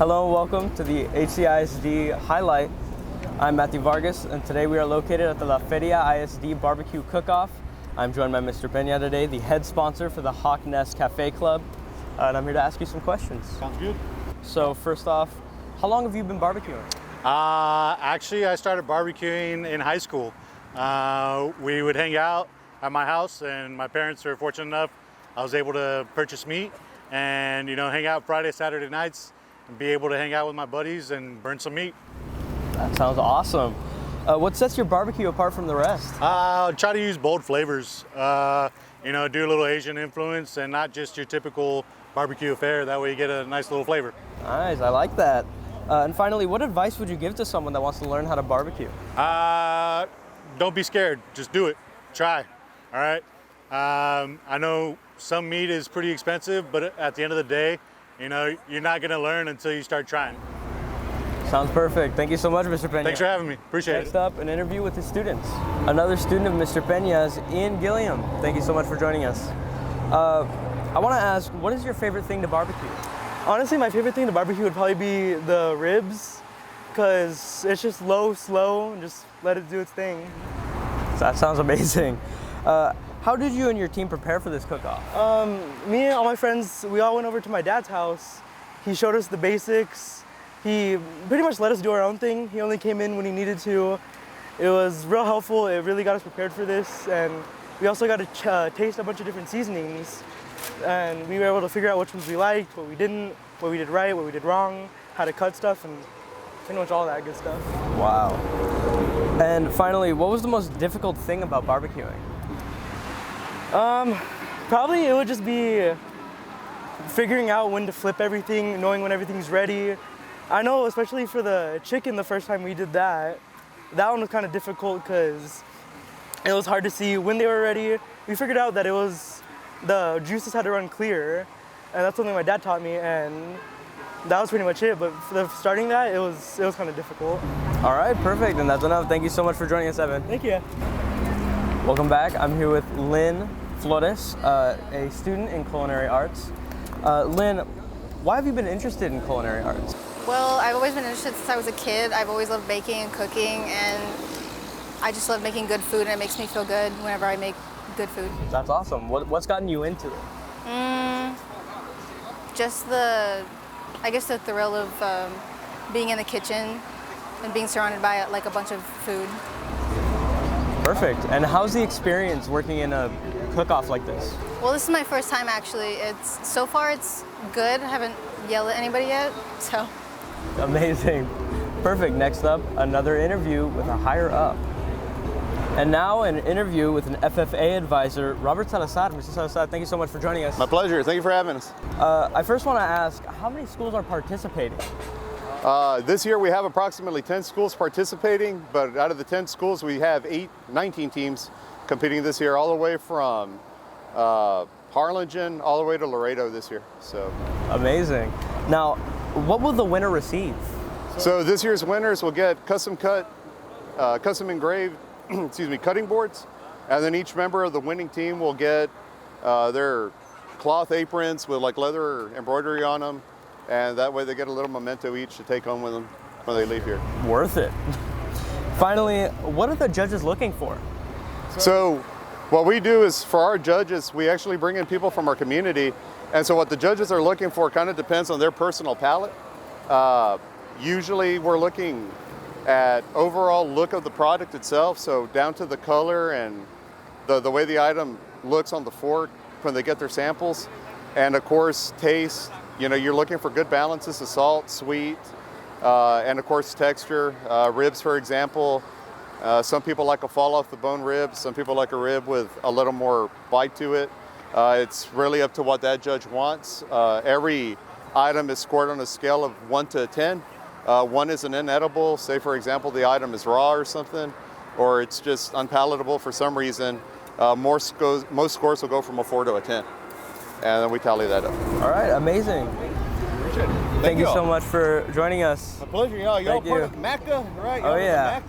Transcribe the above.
Hello and welcome to the HCISD Highlight. I'm Matthew Vargas, and today we are located at the Feria ISD BBQ Cook-Off. I'm joined by Mr. Peña today, the head sponsor for the Hawk Nest Cafe Club, and I'm here to ask you some questions. Sounds good. So first off, how long have you been barbecuing? Actually, I started barbecuing in high school. We would hang out at my house, and my parents were fortunate enough I was able to purchase meat and hang out Friday, Saturday nights, and be able to hang out with my buddies and burn some meat. That sounds awesome. What sets your barbecue apart from the rest? Try to use bold flavors. Do a little Asian influence and not just your typical barbecue affair. That way you get a nice little flavor. Nice, I like that. And finally, what advice would you give to someone that wants to learn how to barbecue? Don't be scared. Just do it. Try. All right. I know some meat is pretty expensive, but at the end of the day, you're not going to learn until you start trying. Sounds perfect. Thank you so much, Mr. Peña. Thanks for having me. Appreciate it. Next up, an interview with the students. Another student of Mr. Peña's, Ian Gilliam. Thank you so much for joining us. I want to ask, what is your favorite thing to barbecue? Honestly, my favorite thing to barbecue would probably be the ribs, because it's just low, slow, and just let it do its thing. That sounds amazing. How did you and your team prepare for this cook-off? Me and all my friends, we all went over to my dad's house. He showed us the basics. He pretty much let us do our own thing. He only came in when he needed to. It was real helpful. It really got us prepared for this. And we also got to taste a bunch of different seasonings. And we were able to figure out which ones we liked, what we didn't, what we did right, what we did wrong, how to cut stuff, and pretty much all that good stuff. Wow. And finally, what was the most difficult thing about barbecuing? Probably it would just be figuring out when to flip everything, knowing when everything's ready. I know, especially for the chicken, the first time we did that one was kind of difficult because it was hard to see when they were ready. We figured out that it was the juices had to run clear, and that's something my dad taught me, and that was pretty much it. But for starting that, it was kind of difficult. All right, perfect, and that's enough. Thank you so much for joining us, Evan. Thank you. Welcome back. I'm here with Lynn Flores, a student in culinary arts. Lynn, why have you been interested in culinary arts? Well, I've always been interested since I was a kid. I've always loved baking and cooking, and I just love making good food, and it makes me feel good whenever I make good food. That's awesome. What's gotten you into it? Just the thrill of being in the kitchen and being surrounded by like a bunch of food. Perfect. And how's the experience working in a cook-off like this? Well, this is my first time actually. So far it's good. I haven't yelled at anybody yet, so. Amazing. Perfect. Next up, another interview with a higher up. And now an interview with an FFA advisor, Robert Salazar. Mr. Salazar, thank you so much for joining us. My pleasure. Thank you for having us. I first want to ask, how many schools are participating? This year we have approximately 10 schools participating, but out of the 10 schools we have 19 teams competing this year, all the way from Harlingen all the way to Laredo this year. So amazing. Now, what will the winner receive? So this year's winners will get custom engraved cutting boards, and then each member of the winning team will get their cloth aprons with like leather embroidery on them, and that way they get a little memento each to take home with them when they leave here. Worth it. Finally, what are the judges looking for? So what we do is, for our judges, we actually bring in people from our community, and so what the judges are looking for kind of depends on their personal palate. Usually we're looking at overall look of the product itself, so down to the color and the way the item looks on the fork when they get their samples, and of course taste. You're looking for good balances of salt, sweet, and of course texture. Ribs, for example, some people like a fall off the bone rib, some people like a rib with a little more bite to it. It's really up to what that judge wants. Every item is scored on a scale of 1 to 10. 1 is an inedible, say for example the item is raw or something, or it's just unpalatable for some reason. Most scores will go from a 4 to a 10, and then we tally that up. All right, amazing. Appreciate it. Thank you so much for joining us. My pleasure. Y'all part of MACA, right? Oh yeah.